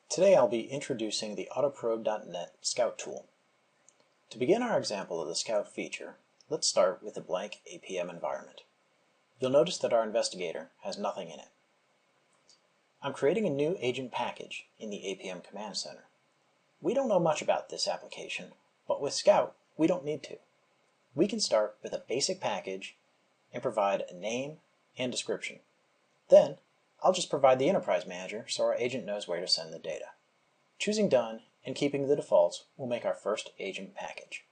Today I'll be introducing the Autoprobe.net Scout tool. To begin our example of the Scout feature, let's start with a blank APM environment. You'll notice that our investigator has nothing in it. I'm creating a new agent package in the APM Command Center. We don't know much about this application, but with Scout, we don't need to. We can start with a basic package and provide a name and description. Then, I'll just provide the Enterprise Manager so our agent knows where to send the data. Choosing Done and keeping the defaults will make our first agent package.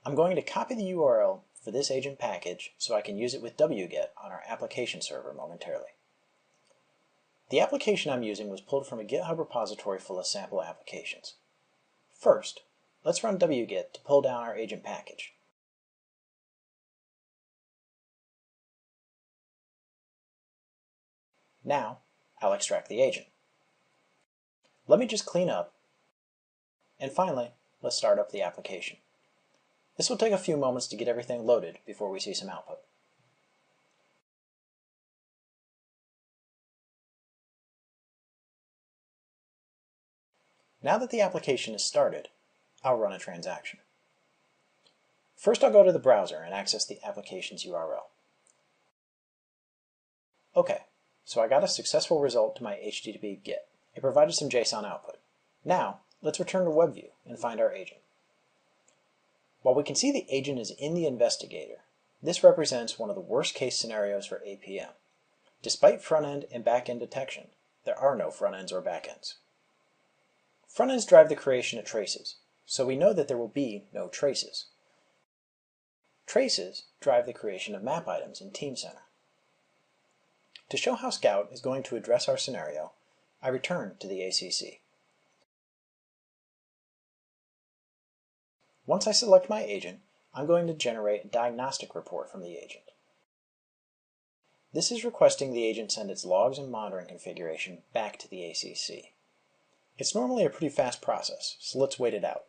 I'm going to copy the URL for this agent package so I can use it with wget on our application server momentarily. The application I'm using was pulled from a GitHub repository full of sample applications. First, let's run wget to pull down our agent package. Now, I'll extract the agent. Let me just clean up, and finally, let's start up the application. This will take a few moments to get everything loaded before we see some output. Now that the application is started, I'll run a transaction. First, I'll go to the browser and access the application's URL. Okay. So I got a successful result to my HTTP GET. It provided some JSON output. Now, let's return to WebView and find our agent. While we can see the agent is in the investigator, this represents one of the worst case scenarios for APM. Despite front-end and back-end detection, there are no front-ends or back-ends. Front-ends drive the creation of traces, so we know that there will be no traces. Traces drive the creation of map items in Team Center. To show how Scout is going to address our scenario, I return to the ACC. Once I select my agent, I'm going to generate a diagnostic report from the agent. This is requesting the agent send its logs and monitoring configuration back to the ACC. It's normally a pretty fast process, so let's wait it out.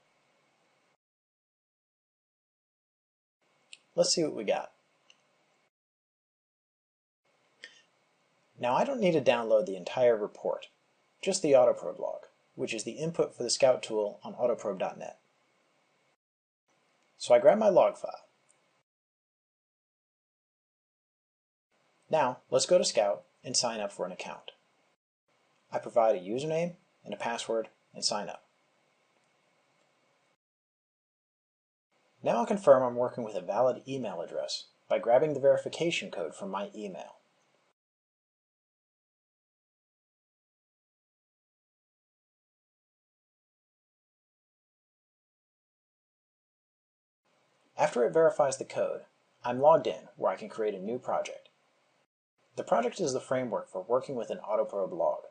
Let's see what we got. Now I don't need to download the entire report, just the Autoprobe log, which is the input for the Scout tool on Autoprobe.net. So I grab my log file. Now let's go to Scout and sign up for an account. I provide a username and a password and sign up. Now I'll confirm I'm working with a valid email address by grabbing the verification code from my email. After it verifies the code, I'm logged in where I can create a new project. The project is the framework for working with an Autoprobe log.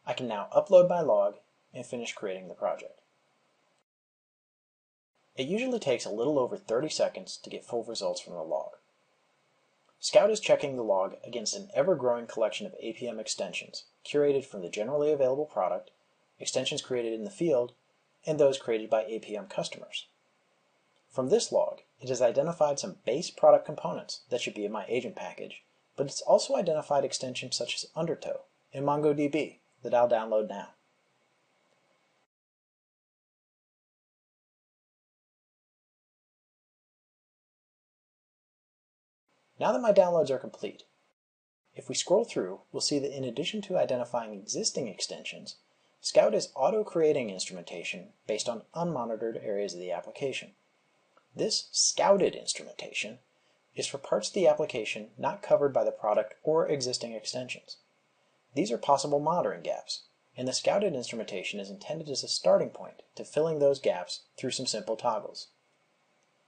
I can now upload my log and finish creating the project. It usually takes a little over 30 seconds to get full results from the log. Scout is checking the log against an ever-growing collection of APM extensions curated from the generally available product, extensions created in the field, and those created by APM customers. From this log, it has identified some base product components that should be in my agent package, but it's also identified extensions such as Undertow and MongoDB that I'll download now. Now that my downloads are complete, if we scroll through, we'll see that in addition to identifying existing extensions, Scout is auto-creating instrumentation based on unmonitored areas of the application. This scouted instrumentation is for parts of the application not covered by the product or existing extensions. These are possible monitoring gaps, and the scouted instrumentation is intended as a starting point to filling those gaps through some simple toggles.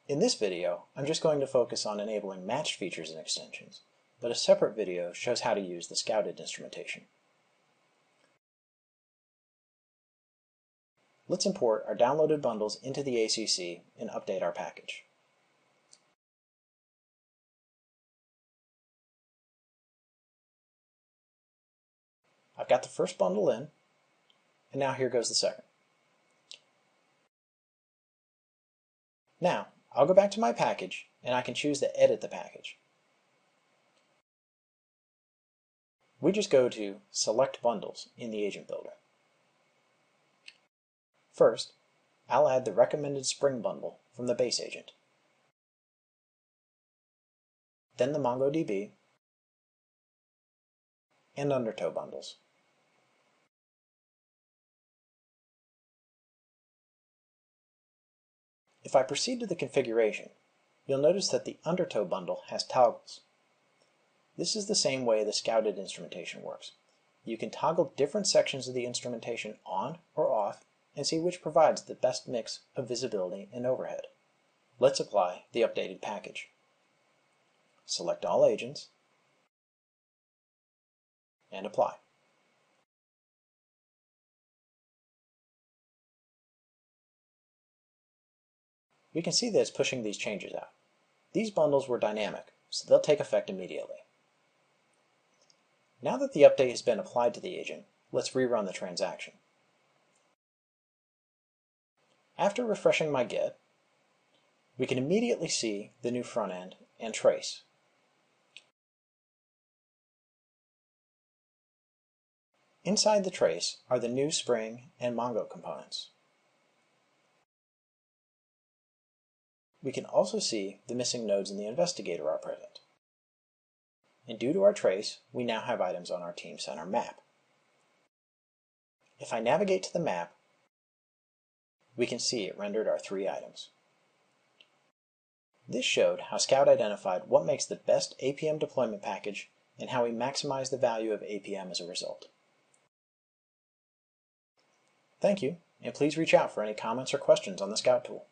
In this video, I'm just going to focus on enabling matched features and extensions, but a separate video shows how to use the scouted instrumentation. Let's import our downloaded bundles into the ACC and update our package. I've got the first bundle in, and now here goes the second. Now, I'll go back to my package, and I can choose to edit the package. we just go to Select Bundles in the Agent Builder. First, I'll add the recommended Spring bundle from the base agent, then the MongoDB, and Undertow bundles. If I proceed to the configuration, you'll notice that the Undertow bundle has toggles. This is the same way the scouted instrumentation works. You can toggle different sections of the instrumentation on or off and see which provides the best mix of visibility and overhead. Let's apply the updated package. Select all agents and apply. We can see that it's pushing these changes out. These bundles were dynamic, so they'll take effect immediately. Now that the update has been applied to the agent, let's rerun the transaction. After refreshing my get, we can immediately see the new front end and trace. Inside the trace are the new Spring and Mongo components. We can also see the missing nodes in the investigator are present. And due to our trace, we now have items on our Team Center map. If I navigate to the map, we can see it rendered our 3 items. This showed how Scout identified what makes the best APM deployment package and how we maximize the value of APM as a result. Thank you, and please reach out for any comments or questions on the Scout tool.